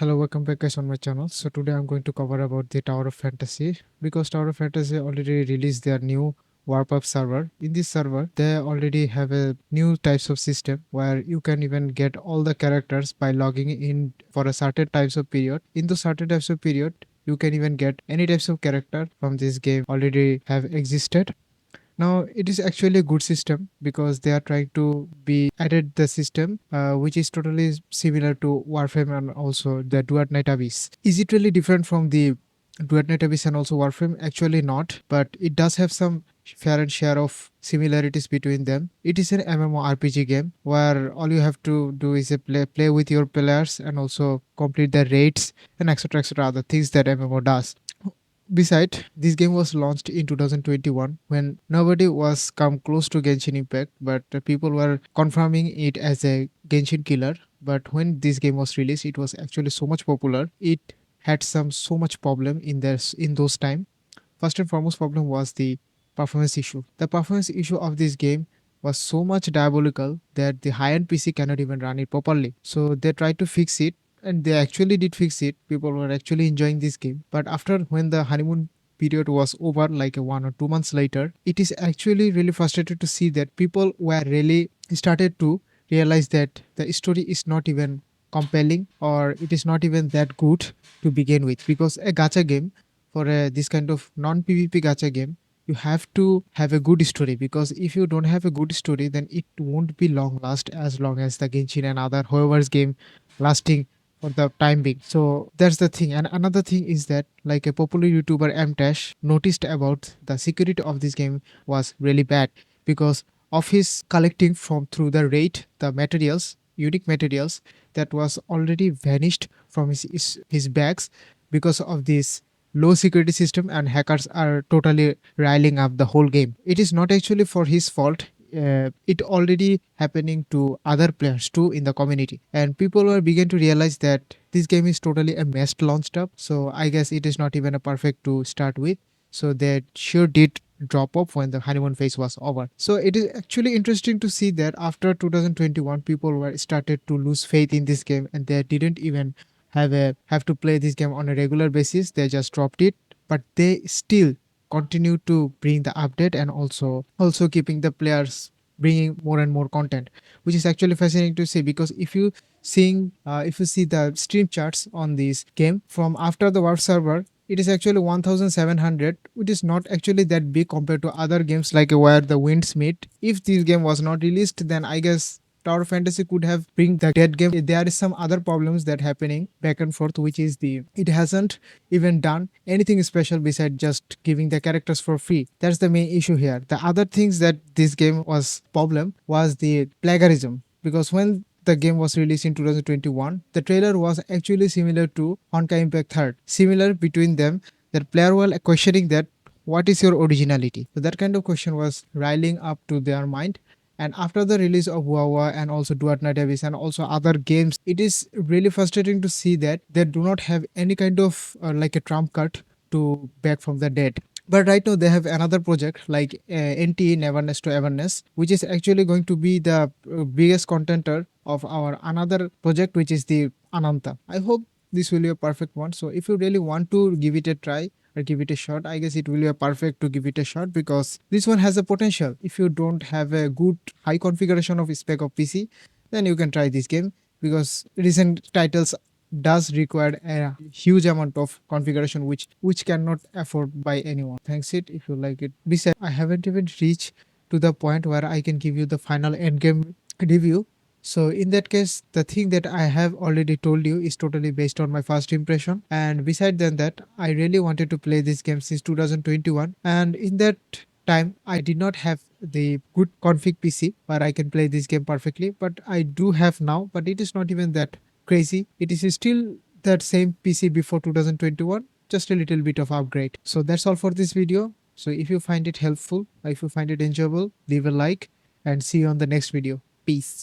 Hello, welcome back guys on my channel. So today I'm going to cover about the Tower of Fantasy because Tower of Fantasy already released their new warp up server. In this server, they already have a new types of system where you can even get all the characters by logging in for a certain types of period. In those certain types of period, you can even get any types of character from this game already have existed. Now it is actually a good system because they are trying to be added the system which is totally similar to Warframe and also the Duat Night Abyss. Is it really different from the Duat Night Abyss and also Warframe? Actually not, but it does have some fair and share of similarities between them. It is an MMORPG game where all you have to do is play with your players and also complete the raids and etc other things that MMO does. Besides, this game was launched in 2021 when nobody was come close to Genshin Impact, but people were confirming it as a Genshin killer. But when this game was released, it was actually so much popular. It had some so much problem in those time. First and foremost problem was the performance issue. The performance issue of this game was so much diabolical that the high-end PC cannot even run it properly. So they tried to fix it and they actually did fix it. People were actually enjoying this game. But after when the honeymoon period was over, like 1 or 2 months later, it is actually really frustrated to see that people were really started to realize that the story is not even compelling or it is not even that good to begin with, because a gacha game for this kind of non PvP gacha game, you have to have a good story, because if you don't have a good story, then it won't be long last as long as the Genshin and other whoever's game lasting for the time being. So that's the thing. And another thing is that like a popular YouTuber Mtash noticed about the security of this game was really bad because of his collecting from through the raid the materials, unique materials that was already vanished from his bags because of this low security system, and hackers are totally riling up the whole game. It is not actually for his fault. It already happening to other players too in the community, and people were begin to realize that this game is totally a mess launched up. So I guess it is not even a perfect to start with. So they sure did drop off when the honeymoon phase was over. So it is actually interesting to see that after 2021 people were started to lose faith in this game and they didn't even have to play this game on a regular basis. They just dropped it, but they still continue to bring the update and also keeping the players bringing more and more content, which is actually fascinating to see. Because if you see the stream charts on this game from after the warp server, it is actually 1700, which is not actually that big compared to other games like where the winds meet. If this game was not released, then I guess Tower Fantasy could have bring the dead game. There is some other problems that happening back and forth, which is the it hasn't even done anything special besides just giving the characters for free. That's the main issue here. The other things that this game was problem was the plagiarism, because when the game was released in 2021, the trailer was actually similar to Honkai Impact 3rd. Similar between them, the player were questioning that what is your originality. So that kind of question was riling up to their mind. And after the release of Wawa and also Duat Night Abyss and also other games, it is really frustrating to see that they do not have any kind of like a trump card to back from the dead. But right now they have another project like NTE Neverness to Everness, which is actually going to be the biggest contender of our another project, which is the Ananta. I hope this will be a perfect one. So if you really want to give it a try or give it a shot, I guess it will be a perfect to give it a shot, because this one has a potential. If you don't have a good high configuration of spec of PC, then you can try this game, because recent titles does require a huge amount of configuration which cannot afford by anyone. Thanks it if you like it. Besides, I haven't even reached to the point where I can give you the final end game review. So in that case, the thing that I have already told you is totally based on my first impression. And beside than that, I really wanted to play this game since 2021. And in that time, I did not have the good config PC where I can play this game perfectly. But I do have now, but it is not even that crazy. It is still that same PC before 2021, just a little bit of upgrade. So that's all for this video. So if you find it helpful, or if you find it enjoyable, leave a like and see you on the next video. Peace.